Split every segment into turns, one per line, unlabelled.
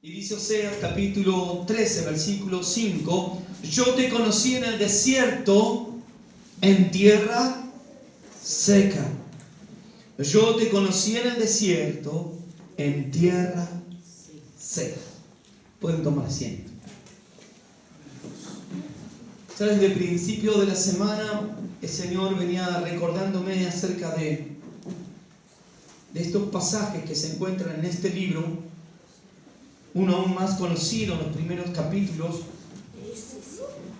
Y dice Oseas capítulo 13, versículo 5: yo te conocí en el desierto, en tierra seca. Yo te conocí en el desierto, en tierra seca. Pueden tomar asiento. ¿Sabes? Desde el principio de la semana el Señor venía recordándome acerca de estos pasajes que se encuentran en este libro, uno aún más conocido en los primeros capítulos.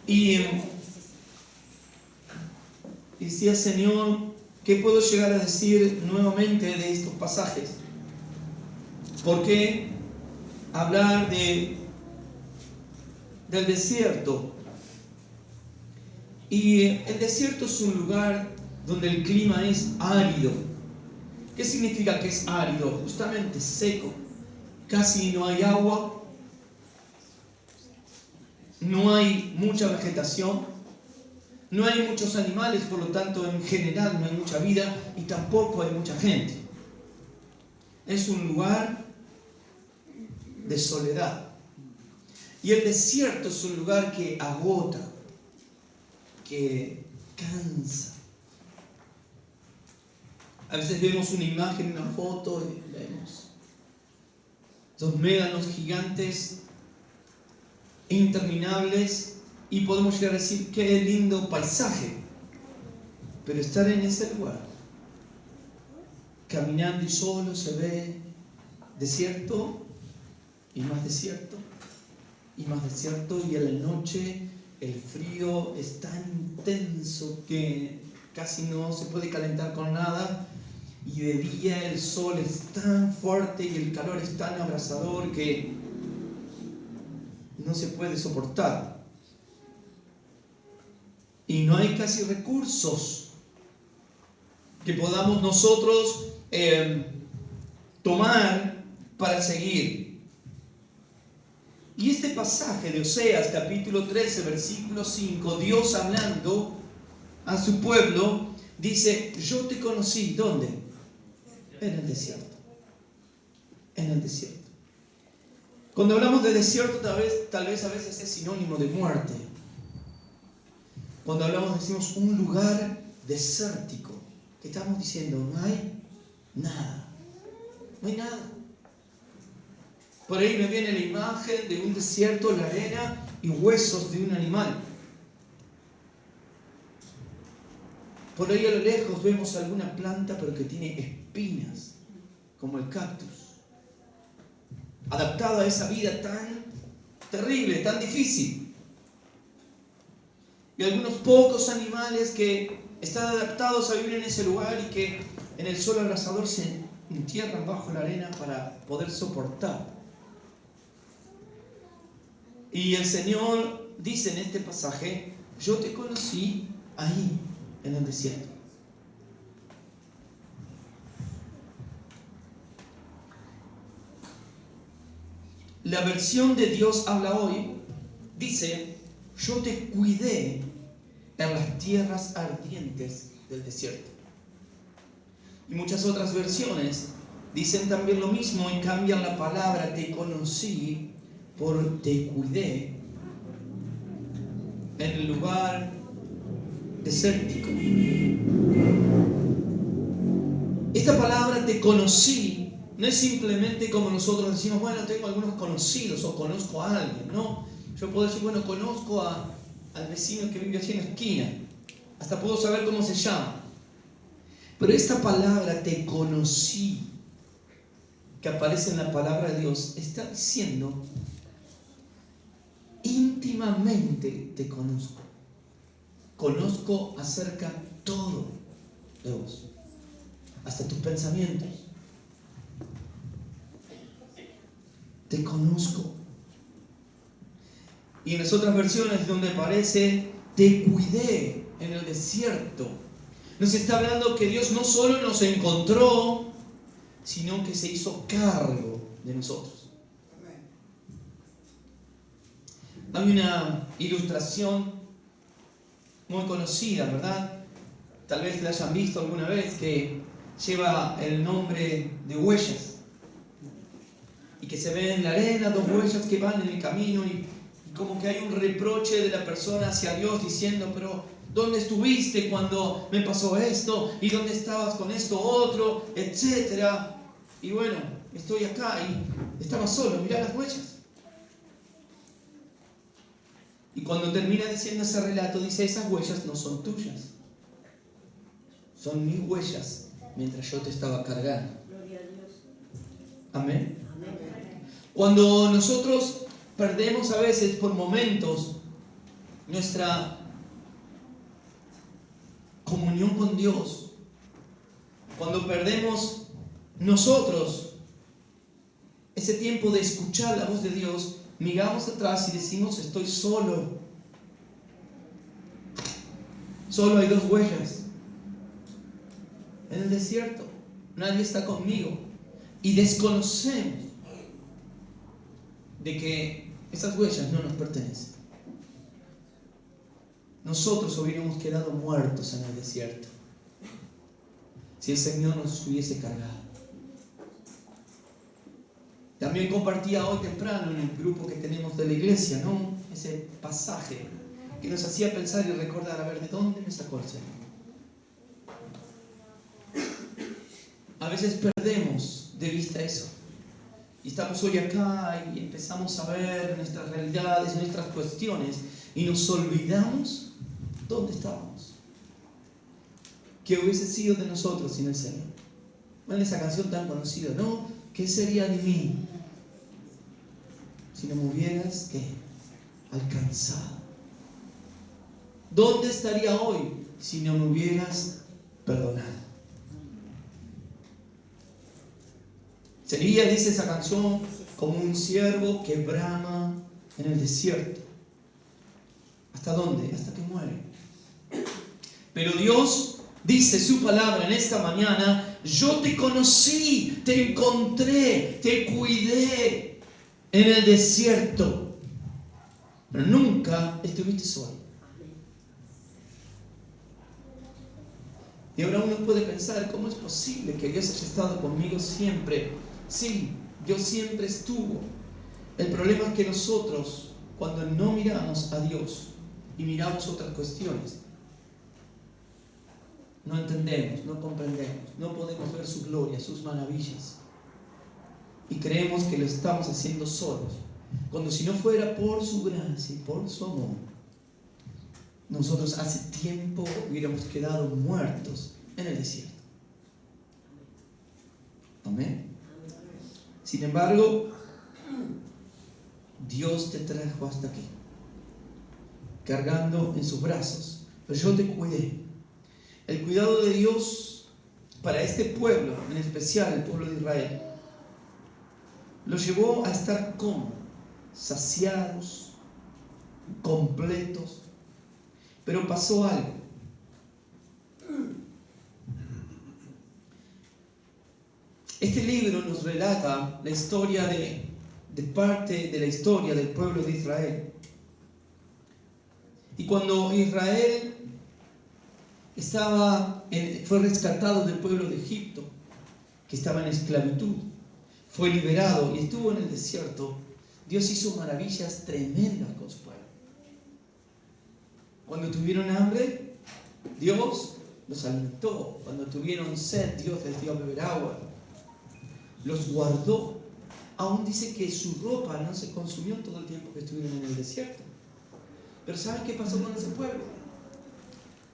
Y decía: Señor, ¿qué puedo llegar a decir nuevamente de estos pasajes? ¿Por qué hablar del desierto? Y el desierto es un lugar donde el clima es árido. ¿Qué significa que es árido? Justamente seco. Casi no hay agua, no hay mucha vegetación, no hay muchos animales, por lo tanto en general no hay mucha vida y tampoco hay mucha gente. Es un lugar de soledad. Y el desierto es un lugar que agota, que cansa. A veces vemos una imagen, una foto y vemos esos médanos gigantes interminables y podemos llegar a decir: qué lindo paisaje. Pero estar en ese lugar, caminando y solo, se ve desierto y más desierto y más desierto, y a la noche el frío es tan intenso que casi no se puede calentar con nada, y de día el sol es tan fuerte y el calor es tan abrasador que no se puede soportar. Y no hay casi recursos que podamos nosotros tomar para seguir. Y este pasaje de Oseas capítulo 13 versículo 5, Dios hablando a su pueblo, dice: yo te conocí, ¿dónde? En el desierto. En el desierto. Cuando hablamos de desierto, tal vez a veces es sinónimo de muerte. Cuando hablamos, decimos un lugar desértico. ¿Qué estamos diciendo? No hay nada. No hay nada. Por ahí me viene la imagen de un desierto, la arena y huesos de un animal. Por ahí a lo lejos vemos alguna planta, pero que tiene espinas, como el cactus. Adaptado a esa vida tan terrible, tan difícil. Y algunos pocos animales que están adaptados a vivir en ese lugar y que en el sol abrasador se entierran bajo la arena para poder soportar. Y el Señor dice en este pasaje: yo te conocí ahí, en el desierto. La versión de Dios habla hoy dice: yo te cuidé en las tierras ardientes del desierto. Y muchas otras versiones dicen también lo mismo y cambian la palabra te conocí por te cuidé en el lugar desértico. Esta palabra te conocí no es simplemente como nosotros decimos: bueno, tengo algunos conocidos o conozco a alguien. No, yo puedo decir: bueno, conozco al vecino que vive allí en la esquina, hasta puedo saber cómo se llama. Pero esta palabra te conocí, que aparece en la palabra de Dios, está diciendo: íntimamente te conozco. Conozco acerca todo de vos, hasta tus pensamientos. Te conozco. Y en las otras versiones donde aparece te cuidé en el desierto, nos está hablando que Dios no solo nos encontró, sino que se hizo cargo de nosotros. Hay una ilustración muy conocida, ¿verdad? Tal vez la hayan visto alguna vez, que lleva el nombre de huellas y que que se ven en la arena, 2 huellas que van en el camino y como que hay un reproche de la persona hacia Dios diciendo, pero ¿dónde estuviste cuando me pasó esto? ¿Y dónde estabas con esto otro? Etcétera. Y bueno, estoy acá y estaba solo, mirá las huellas. Y cuando termina diciendo ese relato, dice, esas huellas no son tuyas. Son mis huellas mientras yo te estaba cargando. Amén. Cuando nosotros perdemos a veces por momentos nuestra comunión con Dios, cuando perdemos nosotros ese tiempo de escuchar la voz de Dios, miramos atrás y decimos, estoy solo. Solo hay 2 huellas en el desierto. Nadie está conmigo. Y desconocemos de que esas huellas no nos pertenecen. Nosotros hubiéramos quedado muertos en el desierto si el Señor nos hubiese cargado. También compartía hoy temprano en el grupo que tenemos de la iglesia, ¿no? Ese pasaje que nos hacía pensar y recordar, a ver, ¿de dónde me sacó el Señor? A veces perdemos de vista eso. Y estamos hoy acá y empezamos a ver nuestras realidades, nuestras cuestiones, y nos olvidamos dónde estábamos. ¿Qué hubiese sido de nosotros sin el Señor? Bueno, esa canción tan conocida, ¿no? ¿Qué sería de mí si no me hubieras, ¿qué? Alcanzado? ¿Dónde estaría hoy si no me hubieras perdonado? Sería, dice esa canción, como un ciervo que brama en el desierto. ¿Hasta dónde? Hasta que muere. Pero Dios dice su palabra en esta mañana, yo te conocí, te encontré, te cuidé en el desierto. Pero nunca estuviste solo. Y ahora uno puede pensar, ¿cómo es posible que Dios haya estado conmigo siempre? Sí, Dios siempre estuvo. El problema es que nosotros, cuando no miramos a Dios y miramos otras cuestiones, no entendemos, no comprendemos, no podemos ver su gloria, sus maravillas. Y creemos que lo estamos haciendo solos. Cuando si no fuera por su gracia y por su amor, nosotros hace tiempo hubiéramos quedado muertos en el desierto. Amén. Sin embargo, Dios te trajo hasta aquí, cargando en sus brazos. Pero yo te cuidé. El cuidado de Dios para este pueblo, en especial el pueblo de Israel, los llevó a estar como saciados, completos. Pero pasó algo. Este libro nos relata la historia de parte de la historia del pueblo de Israel. Y cuando Israel fue rescatado del pueblo de Egipto, que estaba en esclavitud, fue liberado y estuvo en el desierto, Dios hizo maravillas tremendas con su pueblo. Cuando tuvieron hambre, Dios los alimentó. Cuando tuvieron sed, Dios les dio a beber agua. Los guardó. Aún dice que su ropa no se consumió todo el tiempo que estuvieron en el desierto. Pero ¿saben qué pasó con ese pueblo?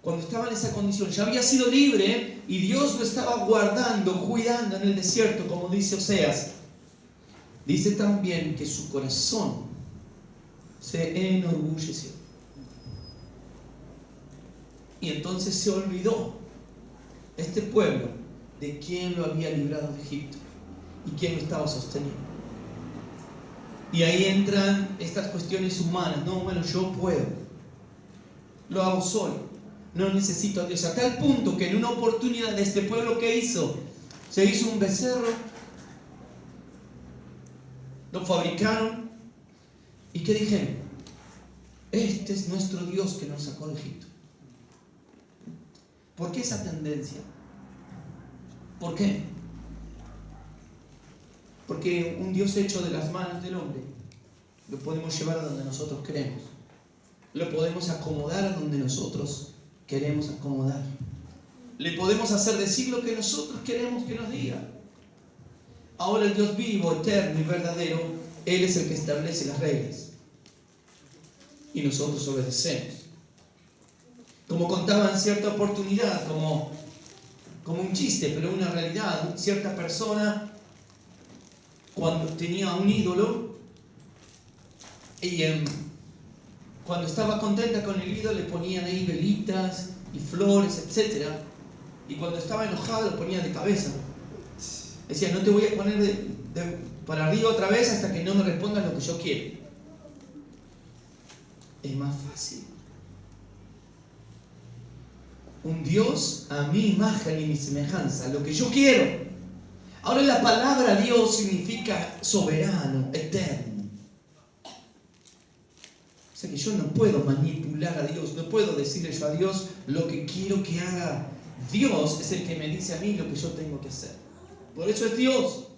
Cuando estaba en esa condición, ya había sido libre y Dios lo estaba guardando, cuidando en el desierto, como dice Oseas. Dice también que su corazón se enorgulleció. Y entonces se olvidó este pueblo de quién lo había librado de Egipto y quién lo estaba sosteniendo. Y ahí entran estas cuestiones humanas. No, bueno, yo puedo. Lo hago solo. No necesito a Dios. A tal punto que en una oportunidad de este pueblo, ¿qué hizo? Se hizo un becerro. Lo fabricaron. ¿Y qué dijeron? Este es nuestro Dios que nos sacó de Egipto. ¿Por qué esa tendencia? ¿Por qué? Porque un Dios hecho de las manos del hombre lo podemos llevar a donde nosotros queremos. Lo podemos acomodar a donde nosotros queremos acomodar. Le podemos hacer decir lo que nosotros queremos que nos diga. Ahora el Dios vivo, eterno y verdadero, Él es el que establece las reglas. Y nosotros obedecemos. Como contaba en cierta oportunidad, como un chiste, pero una realidad, cierta persona, cuando tenía un ídolo, y cuando estaba contenta con el ídolo, le ponían ahí velitas y flores, etc. Y cuando estaba enojado, lo ponían de cabeza. Decía, no te voy a poner para arriba otra vez hasta que no me respondas lo que yo quiero. Es más fácil. Un Dios a mi imagen y mi semejanza, lo que yo quiero. Ahora la palabra Dios significa soberano, eterno. O sea que yo no puedo manipular a Dios, no puedo decirle yo a Dios lo que quiero que haga. Dios es el que me dice a mí lo que yo tengo que hacer. Por eso es Dios.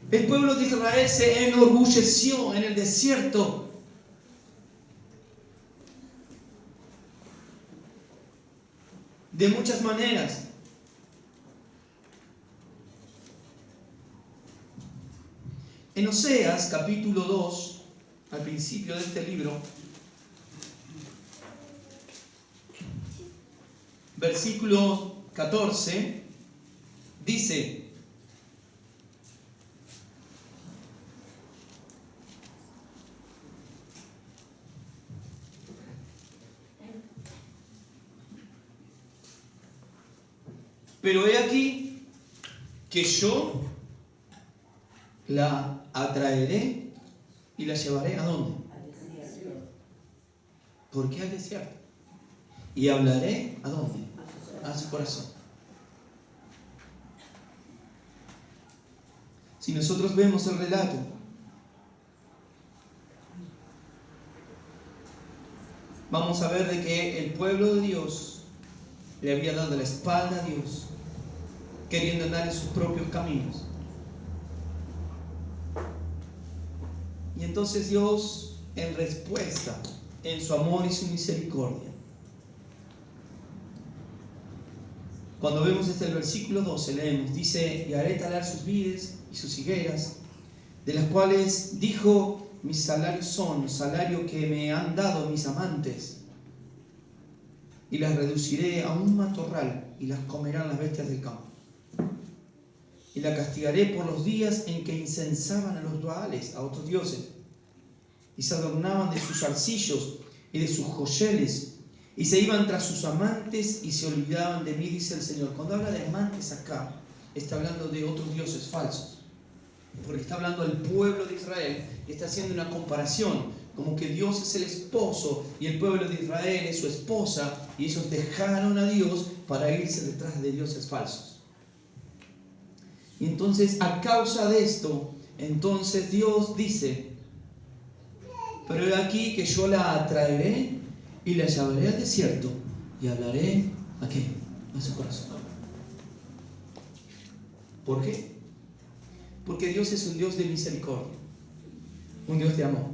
El pueblo de Israel se enorgulleció en el desierto. De muchas maneras. En Oseas, capítulo 2, al principio de este libro, versículo 14, dice: pero he aquí que yo la atraeré y la llevaré ¿a dónde?
Al desierto.
¿Por qué al desierto? Y hablaré ¿a dónde? A su corazón. Si nosotros vemos el relato, vamos a ver de que el pueblo de Dios le había dado la espalda a Dios, queriendo andar en sus propios caminos. Y entonces Dios, en respuesta, en su amor y su misericordia, cuando vemos desde el versículo 12, leemos, dice: y haré talar sus vides y sus higueras, de las cuales dijo: mis salarios son salario que me han dado mis amantes, y las reduciré a un matorral, y las comerán las bestias del campo. Y la castigaré por los días en que incensaban a los Baales, a otros dioses, y se adornaban de sus zarcillos y de sus joyeles, y se iban tras sus amantes y se olvidaban de mí, dice el Señor. Cuando habla de amantes acá, está hablando de otros dioses falsos, porque está hablando al pueblo de Israel y está haciendo una comparación, como que Dios es el esposo y el pueblo de Israel es su esposa, y ellos dejaron a Dios para irse detrás de dioses falsos. Y entonces, a causa de esto, entonces Dios dice: pero he aquí que yo la atraeré y la llevaré al desierto y hablaré ¿a qué? A su corazón. ¿Por qué? Porque Dios es un Dios de misericordia, un Dios de amor.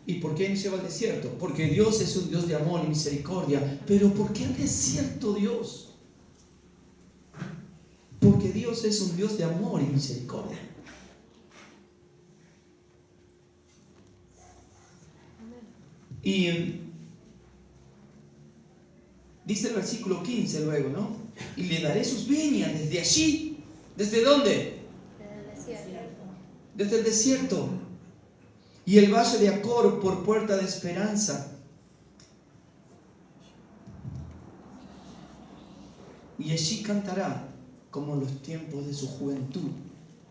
¿Y por qué nos lleva al desierto? Porque Dios es un Dios de amor y misericordia. ¿Pero por qué al desierto, Dios? Porque Dios es un Dios de amor y misericordia. Y dice el versículo 15 luego, ¿no? Y le daré sus viñas desde allí. ¿Desde dónde? Desde el desierto. Y el valle de Acor por puerta de esperanza. Y allí cantará como en los tiempos de su juventud,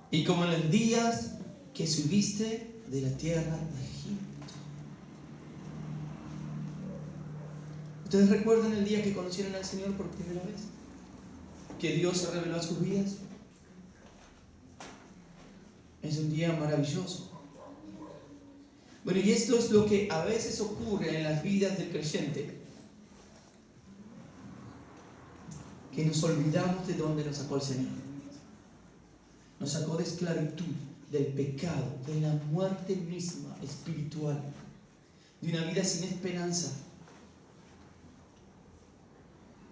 y como en los días que subiste de la tierra de Egipto. ¿Ustedes recuerdan el día que conocieron al Señor por primera vez? Que Dios se reveló a sus vidas. Es un día maravilloso. Bueno, y esto es lo que a veces ocurre en las vidas del creyente, que nos olvidamos de dónde nos sacó el Señor. Nos sacó de esclavitud del pecado, de la muerte misma espiritual, de una vida sin esperanza.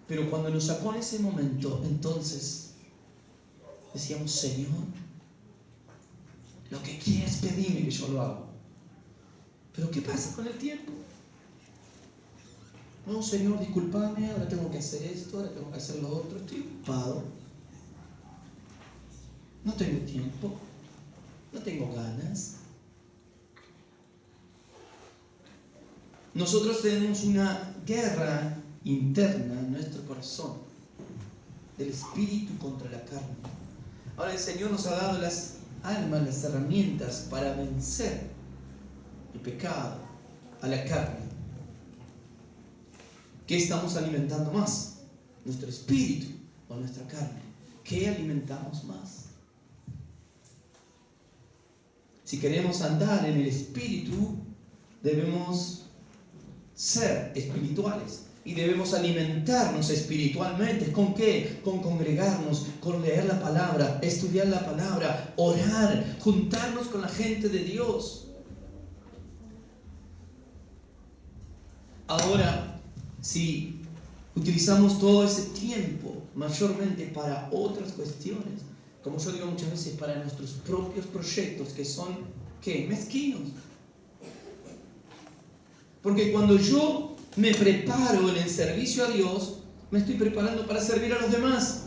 Pero cuando nos sacó en ese momento, entonces decíamos: Señor, lo que quieres pedirme que yo lo hago. Pero ¿qué pasa con el tiempo? No, Señor, discúlpame, ahora tengo que hacer esto, ahora tengo que hacer lo otro, estoy ocupado. No tengo tiempo, no tengo ganas. Nosotros tenemos una guerra interna en nuestro corazón, del espíritu contra la carne. Ahora el Señor nos ha dado las armas, las herramientas para vencer el pecado, a la carne. ¿Qué estamos alimentando más? ¿Nuestro espíritu o nuestra carne? ¿Qué alimentamos más? Si queremos andar en el espíritu, debemos ser espirituales y debemos alimentarnos espiritualmente. ¿Con qué? Con congregarnos, con leer la palabra, estudiar la palabra, orar, juntarnos con la gente de Dios. Ahora, si utilizamos todo ese tiempo mayormente para otras cuestiones, como yo digo muchas veces, para nuestros propios proyectos que son, ¿qué? Mezquinos. Porque cuando yo me preparo en el servicio a Dios, me estoy preparando para servir a los demás.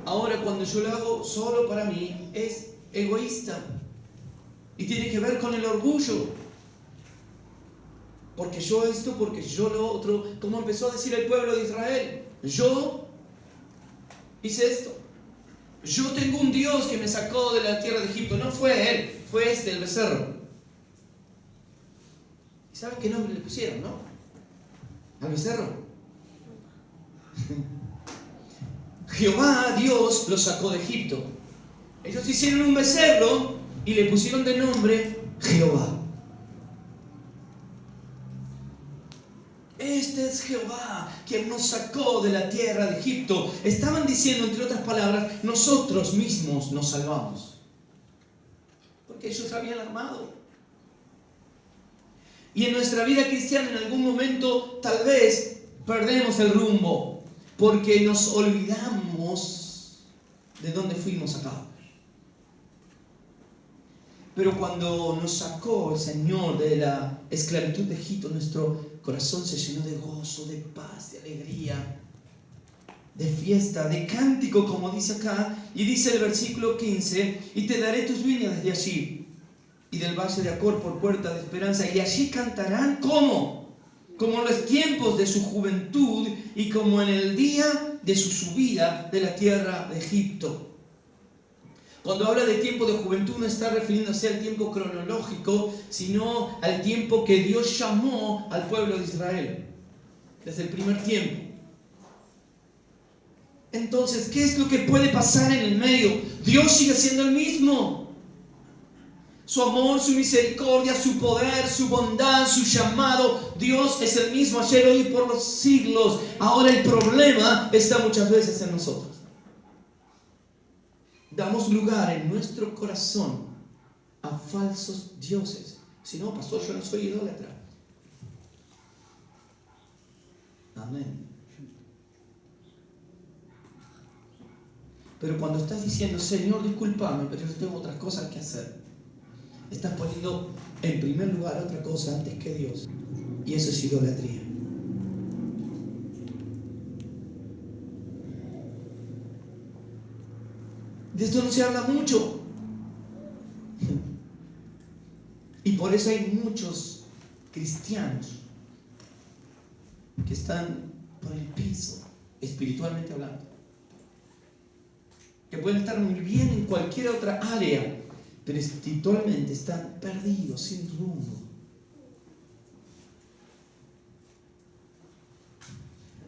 Ahora, cuando yo lo hago solo para mí, es egoísta y tiene que ver con el orgullo. Porque yo esto, porque yo lo otro, como empezó a decir el pueblo de Israel: yo hice esto, yo tengo un Dios que me sacó de la tierra de Egipto. No fue él, fue el becerro. ¿Y saben qué nombre le pusieron, no? Al becerro. Jehová, Dios, los sacó de Egipto. Ellos hicieron un becerro y le pusieron de nombre Jehová. Este es Jehová, quien nos sacó de la tierra de Egipto. Estaban diciendo, entre otras palabras, nosotros mismos nos salvamos. Porque ellos habían armado. Y en nuestra vida cristiana, en algún momento, tal vez perdemos el rumbo, porque nos olvidamos de dónde fuimos sacados. Pero cuando nos sacó el Señor de la esclavitud de Egipto, nuestro corazón se llenó de gozo, de paz, de alegría, de fiesta, de cántico, como dice acá. Y dice el versículo 15: y te daré tus viñas desde allí, y del valle de Acor por puerta de esperanza, y allí cantarán. ¿Cómo? Como en los tiempos de su juventud y como en el día de su subida de la tierra de Egipto. Cuando habla de tiempo de juventud, no está refiriéndose al tiempo cronológico, sino al tiempo que Dios llamó al pueblo de Israel, desde el primer tiempo. Entonces, ¿qué es lo que puede pasar en el medio? Dios sigue siendo el mismo. Su amor, su misericordia, su poder, su bondad, su llamado. Dios es el mismo ayer, hoy y por los siglos. Ahora el problema está muchas veces en nosotros. Damos lugar en nuestro corazón a falsos dioses. Si no, pastor, yo no soy idólatra. Amén. Pero cuando estás diciendo, Señor, discúlpame, pero yo tengo otras cosas que hacer, estás poniendo en primer lugar otra cosa antes que Dios. Y eso es idolatría. De esto no se habla mucho. Y por eso hay muchos cristianos que están por el piso, espiritualmente hablando. Que pueden estar muy bien en cualquier otra área, pero espiritualmente están perdidos, sin rumbo.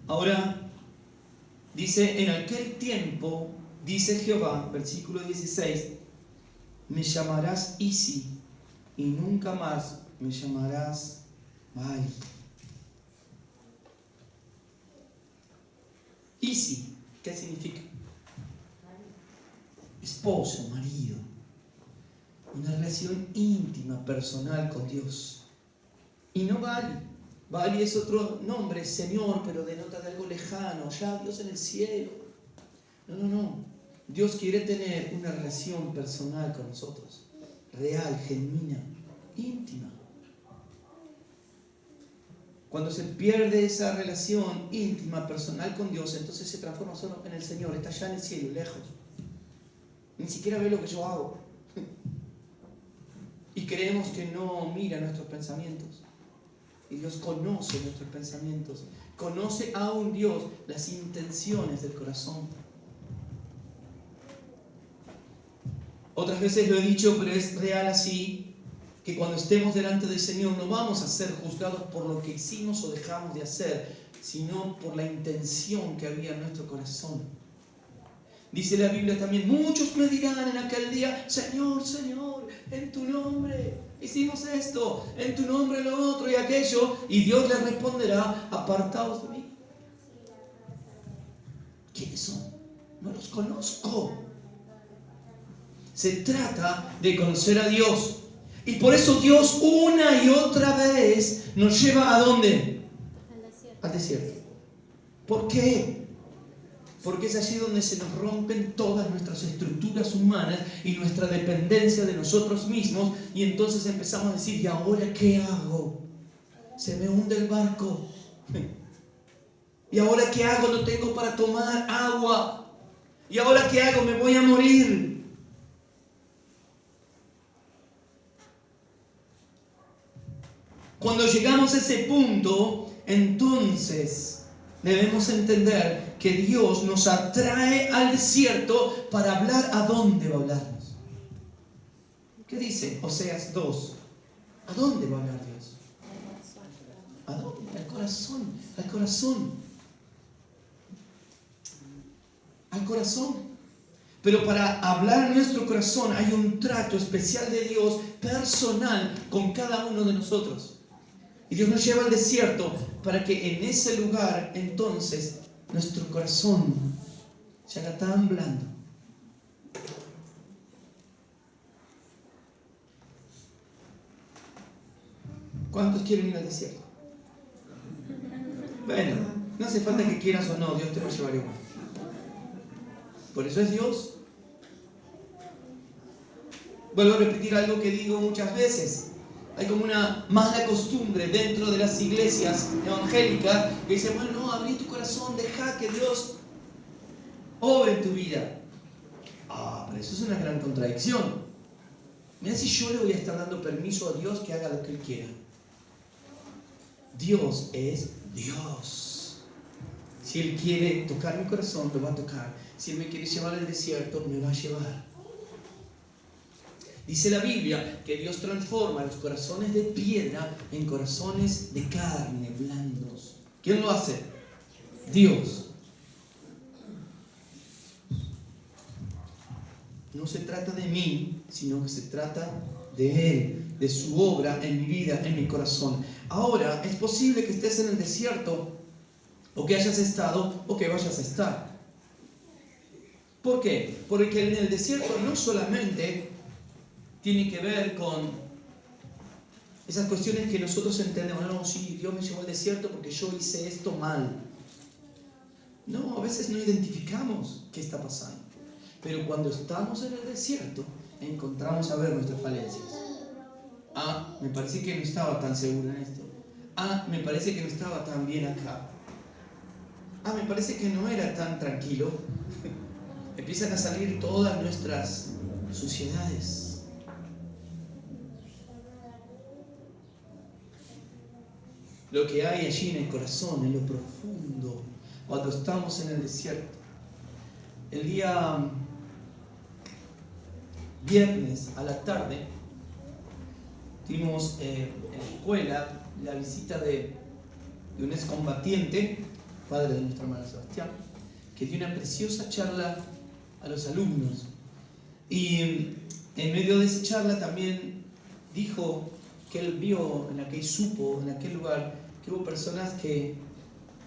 Ahora, dice, en aquel tiempo, dice Jehová, versículo 16, me llamarás Isi, y nunca más me llamarás Baal. Isi, ¿qué significa? esposo, marido. Una relación íntima, personal con Dios. Y no Bali. Bali es otro nombre, Señor, pero denota de algo lejano. Ya Dios en el cielo. No. Dios quiere tener una relación personal con nosotros. Real, genuina, íntima. Cuando se pierde esa relación íntima, personal con Dios, entonces se transforma solo en el Señor. Está allá en el cielo, lejos. Ni siquiera ve lo que yo hago. Y creemos que no mira nuestros pensamientos. Y Dios conoce nuestros pensamientos. Conoce a un Dios las intenciones del corazón. Otras veces lo he dicho, pero es real así, que cuando estemos delante del Señor no vamos a ser juzgados por lo que hicimos o dejamos de hacer, sino por la intención que había en nuestro corazón. Dice la Biblia también, muchos me dirán en aquel día, Señor, Señor, en tu nombre hicimos esto, en tu nombre lo otro y aquello, y Dios les responderá, apartaos de mí. ¿Quiénes son? No los conozco. Se trata de conocer a Dios. Y por eso Dios una y otra vez nos lleva ¿a dónde? Al desierto. ¿Por qué? Porque es allí donde se nos rompen todas nuestras estructuras humanas y nuestra dependencia de nosotros mismos, y entonces empezamos a decir, ¿y ahora qué hago? Se me hunde el barco. ¿Y ahora qué hago? No tengo para tomar agua. ¿Y ahora qué hago? Me voy a morir. Cuando llegamos a ese punto, entonces debemos entender que Dios nos atrae al desierto para hablar. ¿A dónde va a hablarnos? ¿Qué dice Oseas 2? ¿A dónde va a hablar Dios? ¿A dónde? Al corazón, al corazón. Al corazón. Pero para hablar en nuestro corazón hay un trato especial de Dios, personal, con cada uno de nosotros. Y Dios nos lleva al desierto para que en ese lugar, entonces, nuestro corazón se haga tan blando. ¿Cuántos quieren ir al desierto? Bueno, no hace falta que quieras o no, Dios te va a llevar igual. Por eso es Dios. Vuelvo a repetir algo que digo muchas veces. Hay como una mala costumbre dentro de las iglesias evangélicas que dicen, bueno, no, abrí tu corazón, deja que Dios obre en tu vida. Pero eso es una gran contradicción. Mira si yo le voy a estar dando permiso a Dios que haga lo que Él quiera. Dios es Dios. Si Él quiere tocar mi corazón, lo va a tocar. Si Él me quiere llevar al desierto, me va a llevar. Dice la Biblia que Dios transforma los corazones de piedra en corazones de carne, blandos. ¿Quién lo hace? Dios. No se trata de mí, sino que se trata de Él, de su obra en mi vida, en mi corazón. Ahora, es posible que estés en el desierto, o que hayas estado, o que vayas a estar. ¿Por qué? Porque en el desierto no solamente tiene que ver con esas cuestiones que nosotros entendemos. No, sí, Dios me llevó al desierto porque yo hice esto mal. No, a veces no identificamos qué está pasando. Pero cuando estamos en el desierto, encontramos a ver nuestras falencias. Me parece que no estaba tan seguro en esto. Me parece que no estaba tan bien acá. Me parece que no era tan tranquilo. Empiezan a salir todas nuestras suciedades. Lo que hay allí en el corazón, en lo profundo, cuando estamos en el desierto. El día viernes a la tarde tuvimos en la escuela la visita de un excombatiente, padre de nuestro hermano Sebastián, que dio una preciosa charla a los alumnos. Y en medio de esa charla también dijo que él vio, supo en aquel lugar, que hubo personas que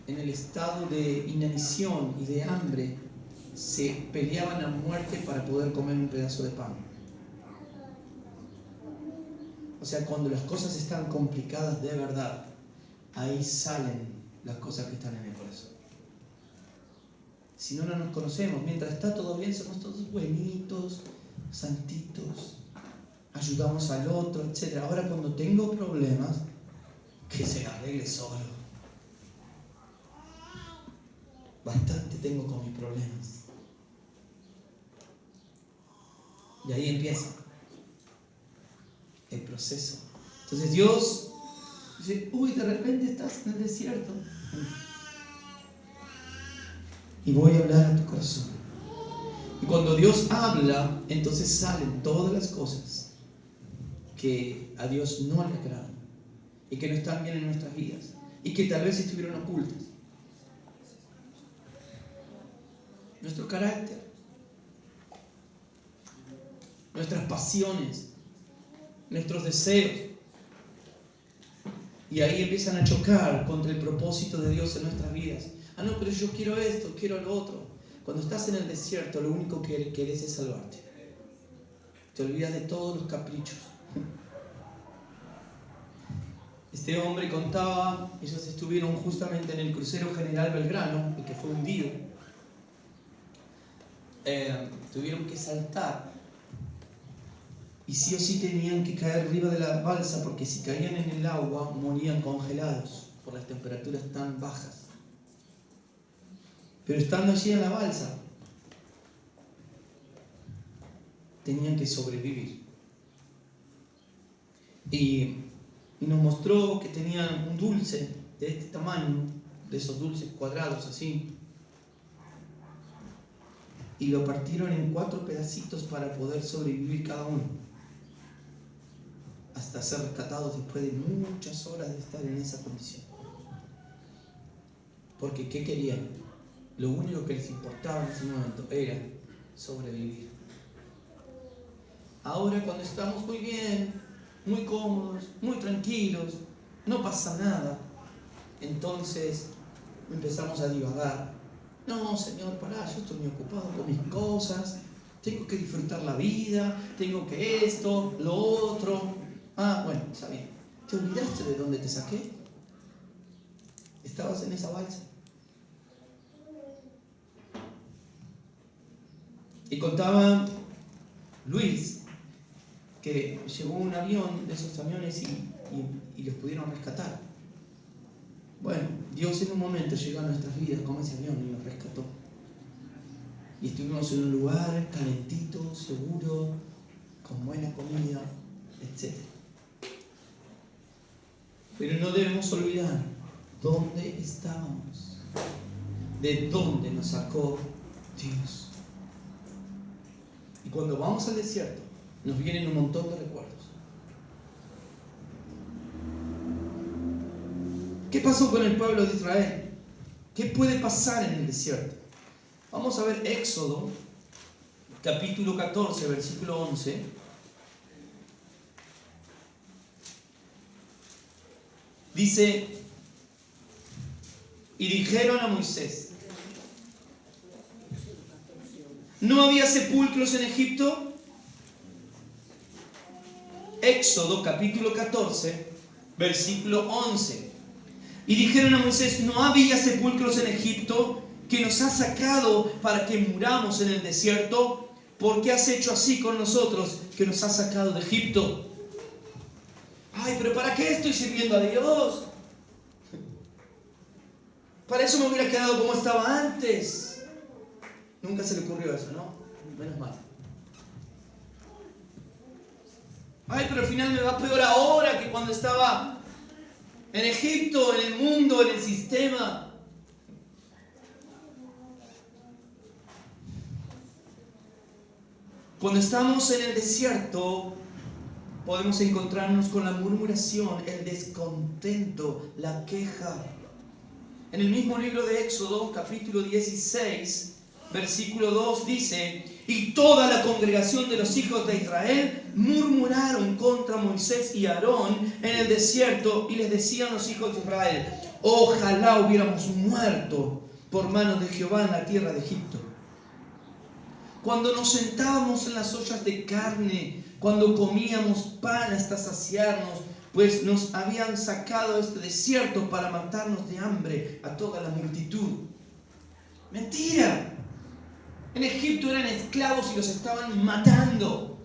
en el estado de inanición y de hambre se peleaban a muerte para poder comer un pedazo de pan. O sea, cuando las cosas están complicadas de verdad, ahí salen las cosas que están en el corazón. Si no, no nos conocemos. Mientras está todo bien, somos todos buenitos, santitos, ayudamos al otro, etc. Ahora, cuando tengo problemas, que se arregle solo. Bastante tengo con mis problemas. Y ahí empieza el proceso. Entonces Dios dice, uy, de repente estás en el desierto. Y voy a hablar a tu corazón. Y cuando Dios habla, entonces salen todas las cosas que a Dios no le agradan y que no están bien en nuestras vidas y que tal vez estuvieron ocultas. Nuestro carácter, nuestras pasiones, nuestros deseos. Y ahí empiezan a chocar contra el propósito de Dios en nuestras vidas. Ah, no, pero yo quiero esto, quiero lo otro. Cuando estás en el desierto, lo único que querés es salvarte. Te olvidas de todos los caprichos. Este hombre contaba, ellos estuvieron justamente en el crucero General Belgrano, el que fue hundido. Tuvieron que saltar y sí o sí tenían que caer arriba de la balsa, porque si caían en el agua morían congelados por las temperaturas tan bajas. Pero estando allí en la balsa tenían que sobrevivir. Y nos mostró que tenían un dulce de este tamaño, de esos dulces cuadrados así, y lo partieron en 4 pedacitos para poder sobrevivir cada uno, hasta ser rescatados después de muchas horas de estar en esa condición. Porque ¿qué querían? Lo único que les importaba en ese momento era sobrevivir. Ahora, cuando estamos muy bien, muy cómodos, muy tranquilos, no pasa nada, entonces empezamos a divagar. No, Señor, pará, yo estoy muy ocupado con mis cosas, tengo que disfrutar la vida, tengo que esto, lo otro. Ah, bueno, está bien. ¿Te olvidaste de dónde te saqué? Estabas en esa balsa. Y contaba Luis que llegó un avión de esos aviones y los pudieron rescatar. Bueno, Dios en un momento llegó a nuestras vidas como ese avión y nos rescató. Y estuvimos en un lugar calentito, seguro, con buena comida, etc. Pero no debemos olvidar dónde estábamos, de dónde nos sacó Dios. Y cuando vamos al desierto, nos vienen un montón de recuerdos. ¿Qué pasó con el pueblo de Israel? ¿Qué puede pasar en el desierto? Vamos a ver Éxodo, capítulo 14, versículo 11. Dice, y dijeron a Moisés, ¿no había sepulcros en Egipto? Éxodo capítulo 14, versículo 11. Y dijeron a Moisés, ¿no había sepulcros en Egipto que nos has sacado para que muramos en el desierto? ¿Por qué has hecho así con nosotros que nos has sacado de Egipto? Ay, pero ¿para qué estoy sirviendo a Dios? Para eso me hubiera quedado como estaba antes. Nunca se le ocurrió eso, ¿no? Menos mal. Ay, pero al final me va peor ahora que cuando estaba en Egipto, en el mundo, en el sistema. Cuando estamos en el desierto, podemos encontrarnos con la murmuración, el descontento, la queja. En el mismo libro de Éxodo, capítulo 16, versículo 2 dice, y toda la congregación de los hijos de Israel murmuraron contra Moisés y Aarón en el desierto y les decían los hijos de Israel, ojalá hubiéramos muerto por manos de Jehová en la tierra de Egipto. cuando nos sentábamos en las ollas de carne, cuando comíamos pan hasta saciarnos, pues nos habían sacado a este desierto para matarnos de hambre a toda la multitud. Mentira. En Egipto eran esclavos y los estaban matando.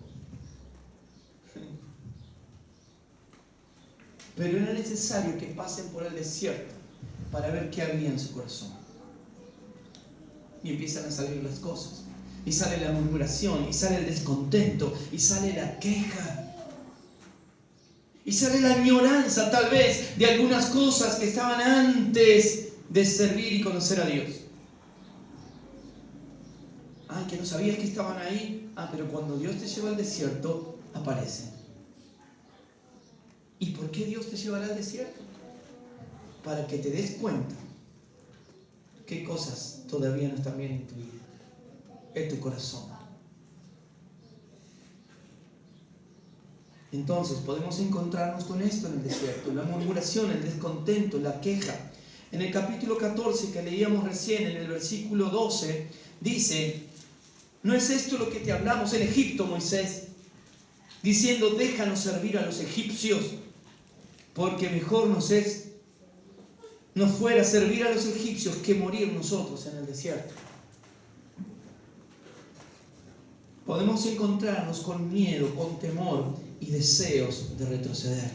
Pero era necesario que pasen por el desierto para ver qué había en su corazón. Y empiezan a salir las cosas. Y sale la murmuración, y sale el descontento, y sale la queja. Y sale la añoranza, tal vez, de algunas cosas que estaban antes de servir y conocer a Dios. Ay, que no sabías que estaban ahí. Pero cuando Dios te lleva al desierto, aparecen. ¿Y por qué Dios te llevará al desierto? Para que te des cuenta qué cosas todavía no están bien en tu vida, en tu corazón. Entonces podemos encontrarnos con esto en el desierto: la murmuración, el descontento, la queja. En el capítulo 14 que leíamos recién, en el versículo 12, dice: ¿no es esto lo que te hablamos en Egipto, Moisés? Diciendo, déjanos servir a los egipcios, porque mejor nos fuera servir a los egipcios que morir nosotros en el desierto. Podemos encontrarnos con miedo, con temor y deseos de retroceder.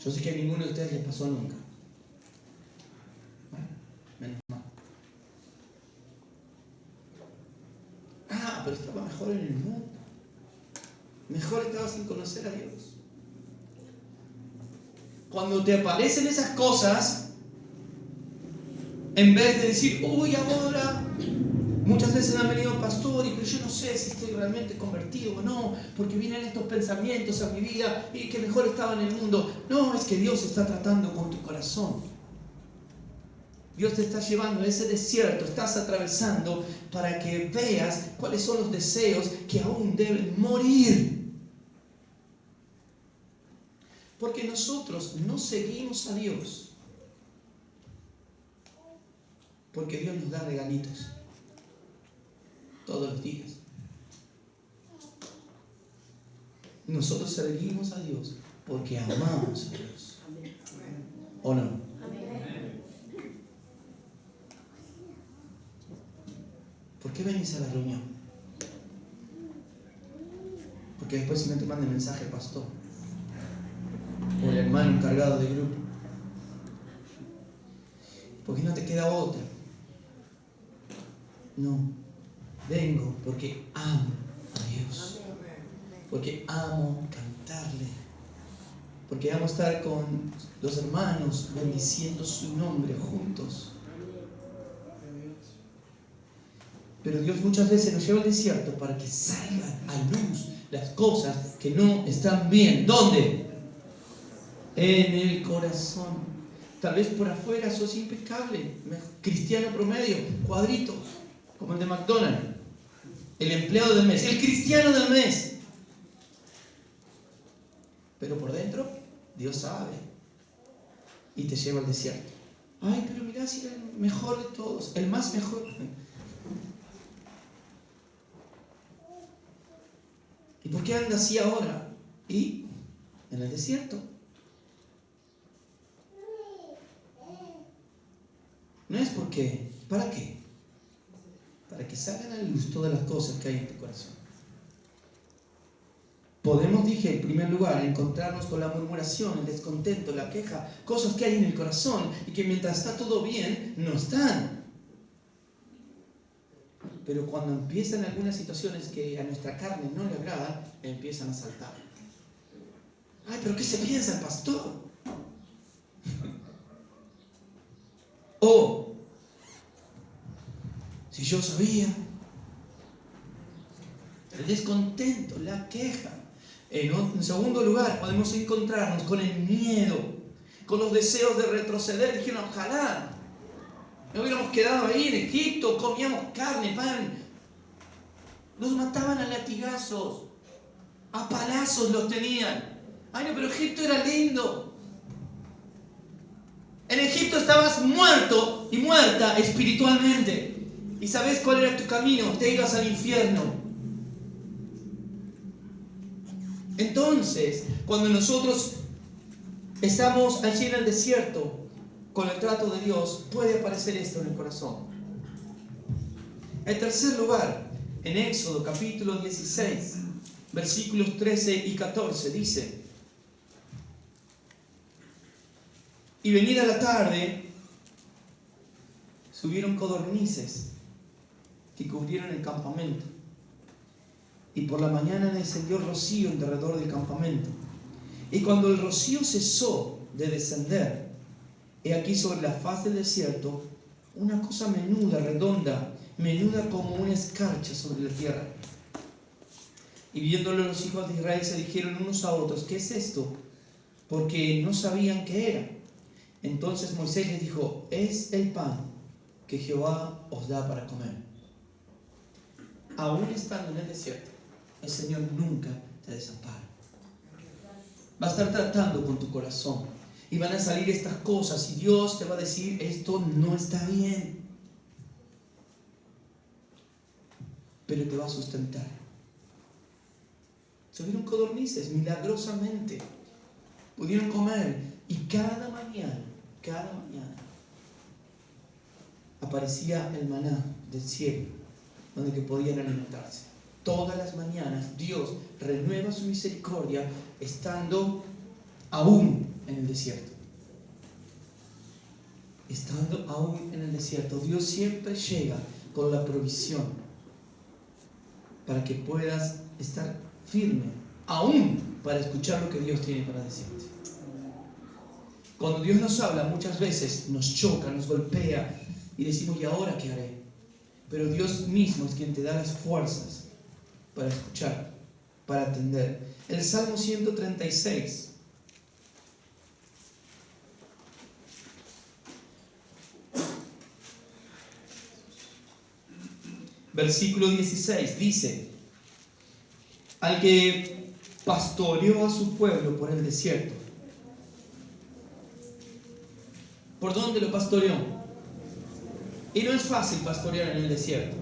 Yo sé que a ninguno de ustedes les pasó nunca. Bueno, menos mal. Pero estaba mejor en el mundo. Mejor estaba sin conocer a Dios. Cuando te aparecen esas cosas, en vez de decir, uy, ahora, muchas veces han venido pastor, pero yo no sé si estoy realmente convertido o no, porque vienen estos pensamientos a mi vida y que mejor estaba en el mundo. No, es que Dios está tratando con tu corazón. Dios te está llevando a ese desierto, estás atravesando para que veas cuáles son los deseos que aún deben morir. Porque nosotros no seguimos a Dios porque Dios nos da regalitos todos los días. Nosotros seguimos a Dios porque amamos a Dios. ¿O no? ¿Por qué venís a la reunión? Porque después si no te manda el mensaje el pastor o el hermano encargado del grupo. Porque no te queda otra. No, vengo porque amo a Dios. Porque amo cantarle. Porque amo estar con los hermanos bendiciendo su nombre juntos. Pero Dios muchas veces nos lleva al desierto para que salgan a luz las cosas que no están bien. ¿Dónde? En el corazón. Tal vez por afuera sos impecable, cristiano promedio, cuadrito, como el de McDonald's, el empleado del mes, el cristiano del mes. Pero por dentro, Dios sabe y te lleva al desierto. Ay, pero mirá si era el mejor de todos, el más mejor. ¿Y por qué anda así ahora? Y en el desierto. No es porque, ¿para qué? Para que salgan a la luz todas las cosas que hay en tu corazón. Podemos, dije, en primer lugar, encontrarnos con la murmuración, el descontento, la queja, cosas que hay en el corazón y que mientras está todo bien, no están. Pero cuando empiezan algunas situaciones que a nuestra carne no le agradan, empiezan a saltar. Ay, pero ¿qué se piensa el pastor? O, si yo sabía, el descontento, la queja. En segundo lugar, podemos encontrarnos con el miedo, con los deseos de retroceder. Dijeron, ojalá no hubiéramos quedado ahí en Egipto, comíamos carne, pan. Los mataban a latigazos, a palazos los tenían. Ay, no, pero Egipto era lindo. En Egipto estabas muerto y muerta espiritualmente. ¿Y sabes cuál era tu camino? Te ibas al infierno. Entonces, cuando nosotros estamos allí en el desierto con el trato de Dios, puede aparecer esto en el corazón. En tercer lugar, en Éxodo capítulo 16, versículos 13 y 14, dice: y venida la tarde, subieron codornices que cubrieron el campamento, y por la mañana descendió rocío en derredor del campamento. Y cuando el rocío cesó de descender, he aquí sobre la faz del desierto una cosa menuda, redonda, menuda como una escarcha sobre la tierra. Y viéndolo los hijos de Israel se dijeron unos a otros: ¿qué es esto? Porque no sabían qué era. Entonces Moisés les dijo: es el pan que Jehová os da para comer. Aún estando en el desierto, el Señor nunca te desampara. Va a estar tratando con tu corazón y van a salir estas cosas y Dios te va a decir: esto no está bien, pero te va a sustentar. Subieron codornices milagrosamente, pudieron comer, y cada mañana aparecía el maná del cielo donde que podían alimentarse. Todas las mañanas Dios renueva su misericordia estando aún en el desierto. Estando aún en el desierto, Dios siempre llega con la provisión para que puedas estar firme, aún para escuchar lo que Dios tiene para decirte. Cuando Dios nos habla, muchas veces nos choca, nos golpea y decimos: ¿y ahora qué haré? Pero Dios mismo es quien te da las fuerzas para escuchar, para atender. El Salmo 136, versículo 16, dice: al que pastoreó a su pueblo por el desierto. ¿Por dónde lo pastoreó? Y no es fácil pastorear en el desierto,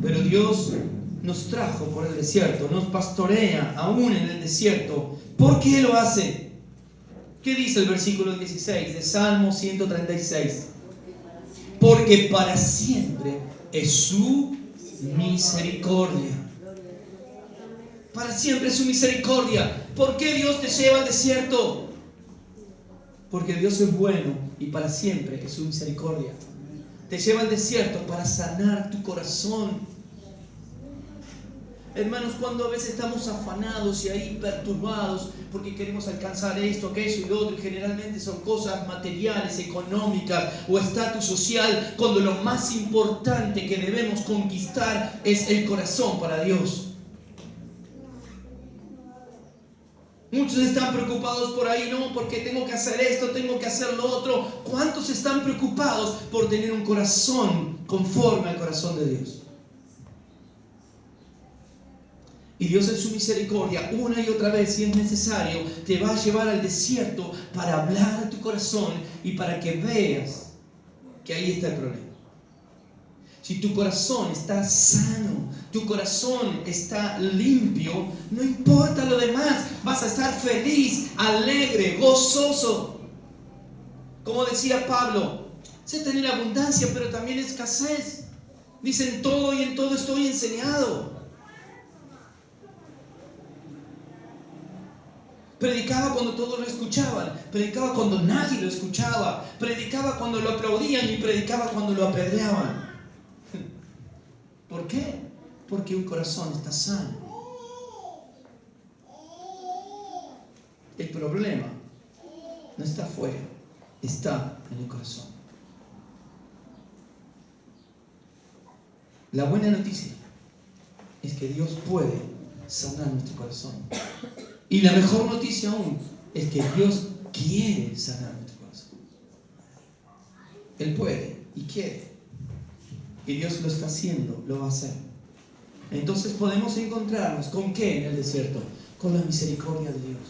pero Dios nos trajo por el desierto, nos pastorea aún en el desierto. ¿Por qué lo hace? ¿Qué dice el versículo 16 de Salmo 136? Porque para siempre es su misericordia. Para siempre es su misericordia. ¿Por qué Dios te lleva al desierto? Porque Dios es bueno y para siempre es su misericordia. Te lleva al desierto para sanar tu corazón. Hermanos, cuando a veces estamos afanados y ahí perturbados porque queremos alcanzar esto, aquello y lo otro, y generalmente son cosas materiales, económicas o estatus social, cuando lo más importante que debemos conquistar es el corazón para Dios. Muchos están preocupados por ahí, no, porque tengo que hacer esto, tengo que hacer lo otro. ¿Cuántos están preocupados por tener un corazón conforme al corazón de Dios? Y Dios en su misericordia, una y otra vez, si es necesario, te va a llevar al desierto para hablar a tu corazón y para que veas que ahí está el problema. Si tu corazón está sano, tu corazón está limpio, no importa lo demás, vas a estar feliz, alegre, gozoso. Como decía Pablo, sé tener abundancia, pero también escasez. Dice: en todo y en todo estoy enseñado. Predicaba cuando todos lo escuchaban, predicaba cuando nadie lo escuchaba, predicaba cuando lo aplaudían y predicaba cuando lo apedreaban. ¿Por qué? Porque un corazón está sano. El problema no está afuera, está en el corazón. La buena noticia es que Dios puede sanar nuestro corazón. Y la mejor noticia aún es que Dios quiere sanar nuestro corazón. Él puede y quiere. Y Dios lo está haciendo, lo va a hacer. Entonces podemos encontrarnos ¿con qué en el desierto? Con la misericordia de Dios.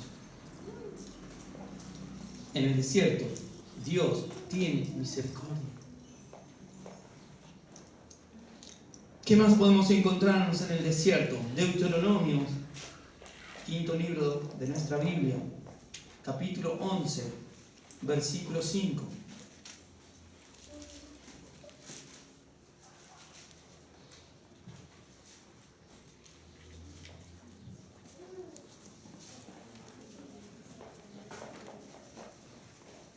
En el desierto, Dios tiene misericordia. ¿Qué más podemos encontrarnos en el desierto? Deuteronomio, quinto libro de nuestra Biblia, capítulo 11, versículo 5.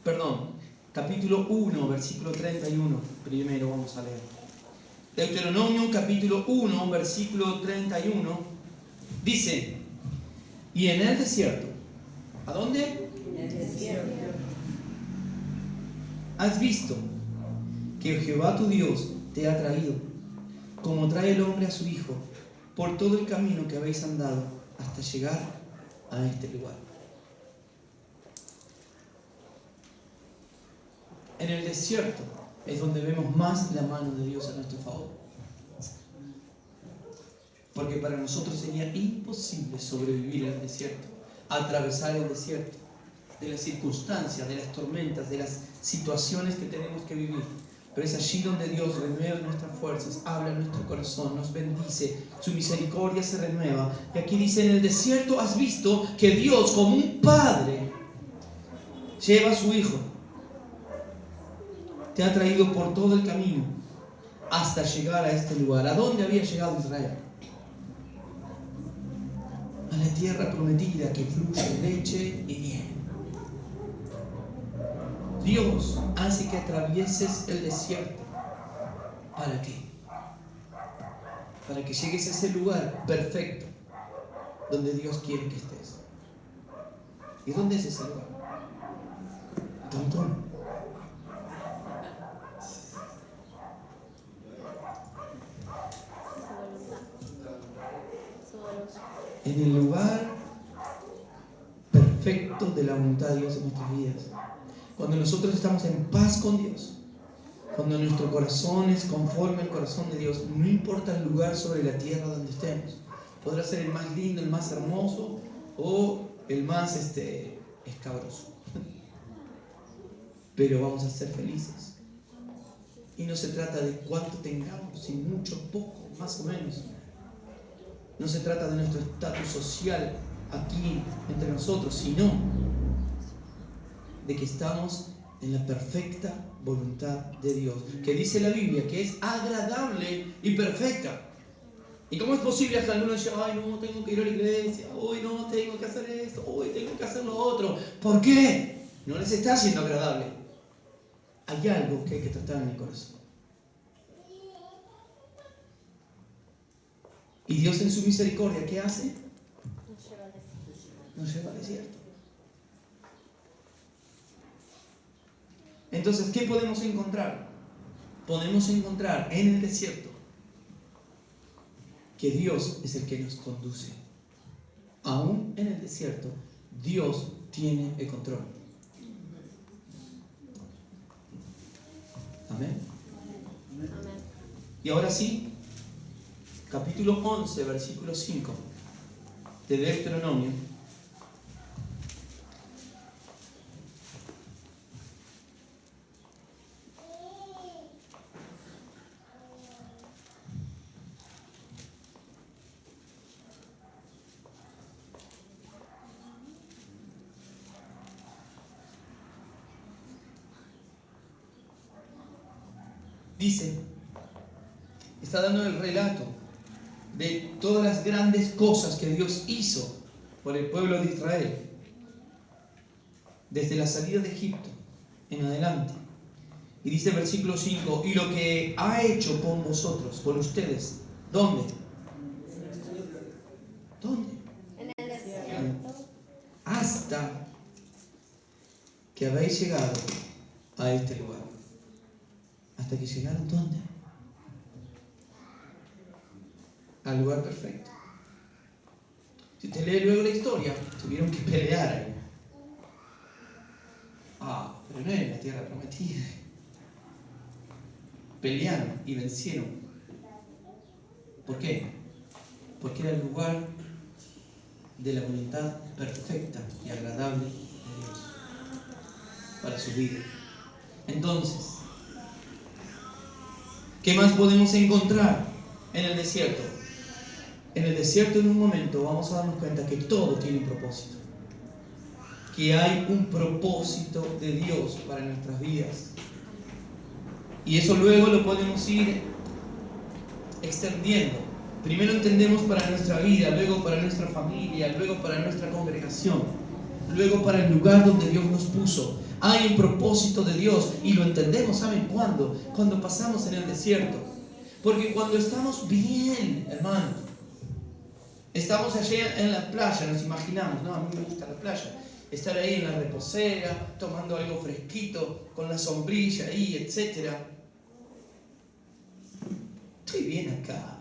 Perdón, capítulo 1, versículo 31. Primero vamos a leer. Deuteronomio, capítulo 1, versículo 31. Dice, y en el desierto, ¿a dónde?
En el desierto.
Has visto que Jehová tu Dios te ha traído, como trae el hombre a su hijo, por todo el camino que habéis andado hasta llegar a este lugar. En el desierto es donde vemos más la mano de Dios a nuestro favor. Porque para nosotros sería imposible sobrevivir en el desierto, atravesar el desierto, de las circunstancias, de las tormentas, de las situaciones que tenemos que vivir. Pero es allí donde Dios renueva nuestras fuerzas, habla en nuestro corazón, nos bendice, su misericordia se renueva. Y aquí dice, en el desierto has visto que Dios, como un padre, lleva a su hijo. Te ha traído por todo el camino hasta llegar a este lugar. ¿A dónde había llegado Israel? A la tierra prometida que fluye leche y miel. Dios hace que atravieses el desierto. ¿Para qué? Para que llegues a ese lugar perfecto donde Dios quiere que estés. ¿Y dónde es ese lugar? Tu trono. En el lugar perfecto de la voluntad de Dios en nuestras vidas. Cuando nosotros estamos en paz con Dios, cuando nuestro corazón es conforme al corazón de Dios, no importa el lugar sobre la tierra donde estemos, podrá ser el más lindo, el más hermoso o el más escabroso, pero vamos a ser felices. Y no se trata de cuánto tengamos, si mucho, poco, más o menos. No se trata de nuestro estatus social aquí entre nosotros, sino de que estamos en la perfecta voluntad de Dios, que dice la Biblia que es agradable y perfecta. ¿Y cómo es posible que alguno diga, ay, no, tengo que ir a la iglesia, hoy no, tengo que hacer esto, hoy tengo que hacer lo otro? ¿Por qué? No les está haciendo agradable. Hay algo que hay que tratar en mi corazón. Y Dios en su misericordia, ¿qué hace? Nos lleva al desierto. Entonces, ¿qué podemos encontrar? Podemos encontrar en el desierto que Dios es el que nos conduce. Aún en el desierto, Dios tiene el control. Amén. Y ahora sí, capítulo 11, versículo 5 de Deuteronomio. Dice, está dando el relato de todas las grandes cosas que Dios hizo por el pueblo de Israel, desde la salida de Egipto en adelante. Y dice el versículo 5, y lo que ha hecho con vosotros, con ustedes, ¿dónde? ¿Dónde?
En el desierto.
Hasta que habéis llegado a este lugar. ¿Hasta que llegaron dónde? Al lugar perfecto. Si usted lee luego la historia, tuvieron que pelear ahí. Pero no era la tierra prometida. Pelearon y vencieron. ¿Por qué? Porque era el lugar de la voluntad perfecta y agradable de Dios. para su vida. Entonces, ¿qué más podemos encontrar en el desierto? En el desierto, en un momento, vamos a darnos cuenta que todo tiene un propósito. Que hay un propósito de Dios para nuestras vidas. Y eso luego lo podemos ir extendiendo. Primero entendemos para nuestra vida, luego para nuestra familia, luego para nuestra congregación, luego para el lugar donde Dios nos puso. Hay un propósito de Dios y lo entendemos, ¿saben cuándo? Cuando pasamos en el desierto. Porque cuando estamos bien, hermanos, estamos allí en la playa, nos imaginamos, ¿no? A mí me gusta la playa. Estar ahí en la reposera, tomando algo fresquito, con la sombrilla ahí, etc. Estoy bien acá.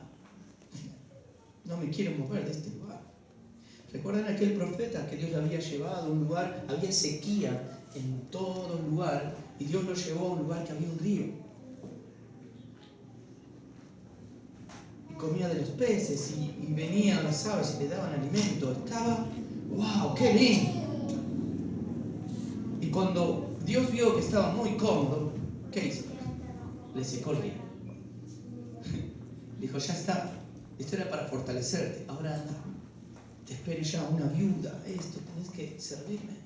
No me quiero mover de este lugar. ¿Recuerdan aquel profeta que Dios le había llevado a un lugar? Había sequía en todo el lugar y Dios lo llevó a un lugar que había un río. Y comía de los peces y venían las aves y le daban alimento. Estaba, ¡wow! ¡Qué lindo! Y cuando Dios vio que estaba muy cómodo, ¿qué hizo? Le secó el río. Dijo, ya está, esto era para fortalecerte, ahora anda, te espere ya una viuda, esto, tenés que servirme.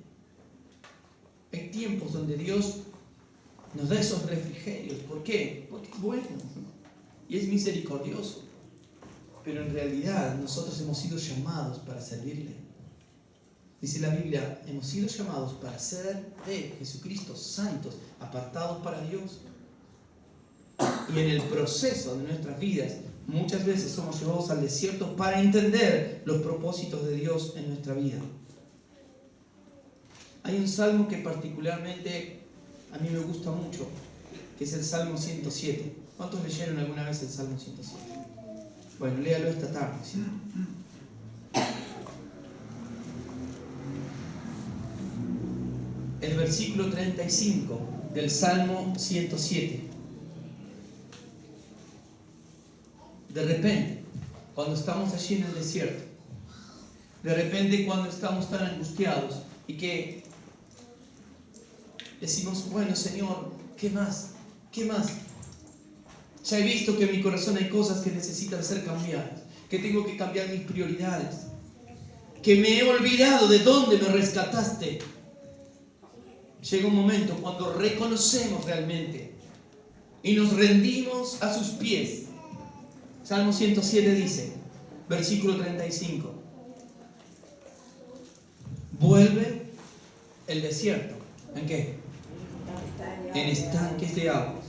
Hay tiempos donde Dios nos da esos refrigerios. ¿Por qué? Porque es bueno y es misericordioso. Pero en realidad nosotros hemos sido llamados para servirle. Dice la Biblia, hemos sido llamados para ser de Jesucristo santos, apartados para Dios. Y en el proceso de nuestras vidas, muchas veces somos llevados al desierto para entender los propósitos de Dios en nuestra vida. Hay un salmo que particularmente a mí me gusta mucho, que es el Salmo 107. ¿Cuántos leyeron alguna vez el Salmo 107? Bueno, léalo esta tarde, ¿sí? El versículo 35 del Salmo 107. De repente, cuando estamos allí en el desierto, de repente cuando estamos tan angustiados y que decimos, bueno Señor, ¿qué más? ¿Qué más? Ya he visto que en mi corazón hay cosas que necesitan ser cambiadas, que tengo que cambiar mis prioridades, que me he olvidado de dónde me rescataste. Llega un momento cuando reconocemos realmente y nos rendimos a sus pies. Salmo 107 dice, versículo 35, vuelve el desierto. ¿En qué? En estanques de aguas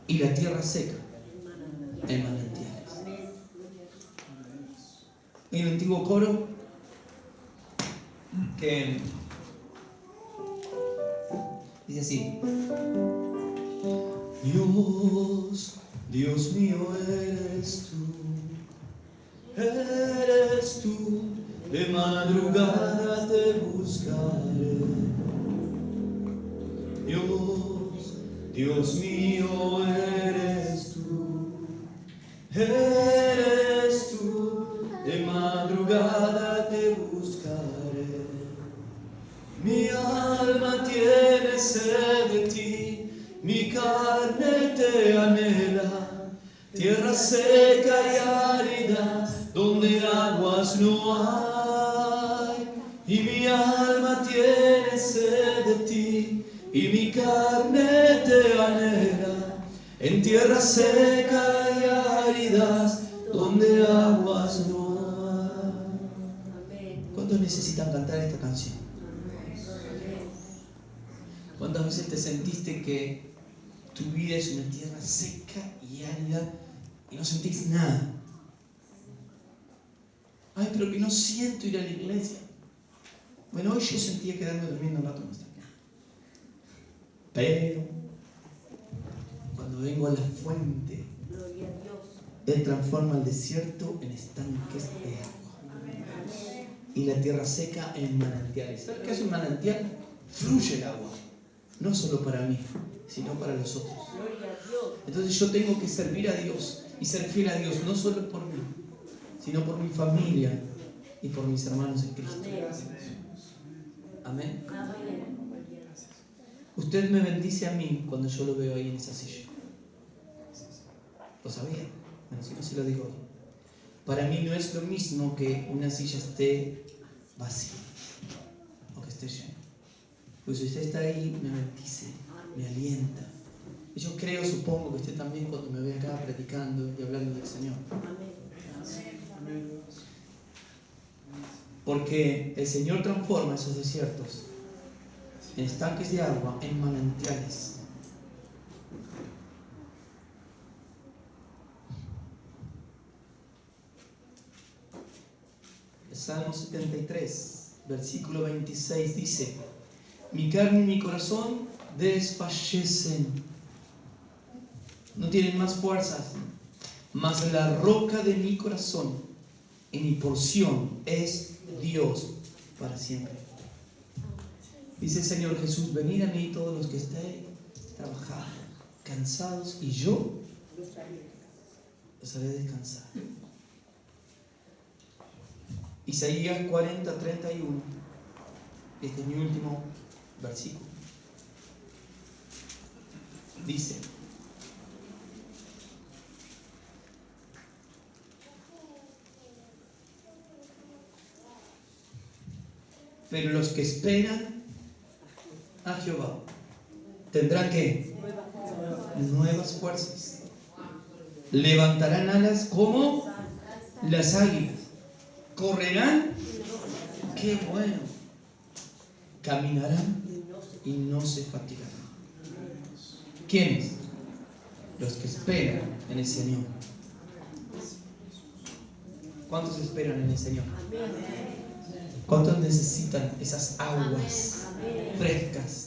y la tierra seca en manantiales. Hay un antiguo coro que dice así: Dios, Dios mío eres tú, de madrugada te buscaré. Dios, Dios mío eres tú, de madrugada te buscaré. Mi alma tiene sed de ti, mi carne te anhela, tierra seca y árida, donde aguas no hay. Y mi alma tiene sed de ti, y mi carne te anhela, en tierra seca y áridas, donde aguas no hay. ¿Cuántos necesitan cantar esta canción? ¿Cuántas veces te sentiste que tu vida es una tierra seca y árida y no sentís nada? Ay, pero que no siento ir a la iglesia. Bueno, hoy yo sentía quedarme durmiendo un rato más tarde. Pero cuando vengo a la fuente, Él transforma el desierto en estanques de agua y la tierra seca en manantiales. ¿Sabes qué es un manantial? Fluye el agua. No solo para mí, sino para los otros. Entonces yo tengo que servir a Dios y ser fiel a Dios, no solo por mí, sino por mi familia y por mis hermanos en Cristo. Amén. Usted me bendice a mí cuando yo lo veo ahí en esa silla. ¿Lo sabía? Bueno, si no se lo digo hoy. Para mí no es lo mismo que una silla esté vacía o que esté llena. Pues si usted está ahí, me bendice, me alienta. Y yo creo, supongo que usted también cuando me ve acá predicando y hablando del Señor. Porque el Señor transforma esos desiertos en estanques de agua, en manantiales. El Salmo 73, versículo 26 dice: mi carne y mi corazón desfallecen, no tienen más fuerzas, mas la roca de mi corazón y mi porción es Dios para siempre. Dice el Señor Jesús: venid a mí todos los que estéis trabajados, cansados, y yo los haré descansar. Isaías 40, 31. Este es mi último versículo. Dice: pero los que esperan a Jehová tendrán ¿qué? Nuevas fuerzas. Levantarán alas como las águilas. Correrán, qué bueno. Caminarán y no se fatigarán. ¿Quiénes? Los que esperan en el Señor. ¿Cuántos esperan en el Señor? ¿Cuántos necesitan esas aguas frescas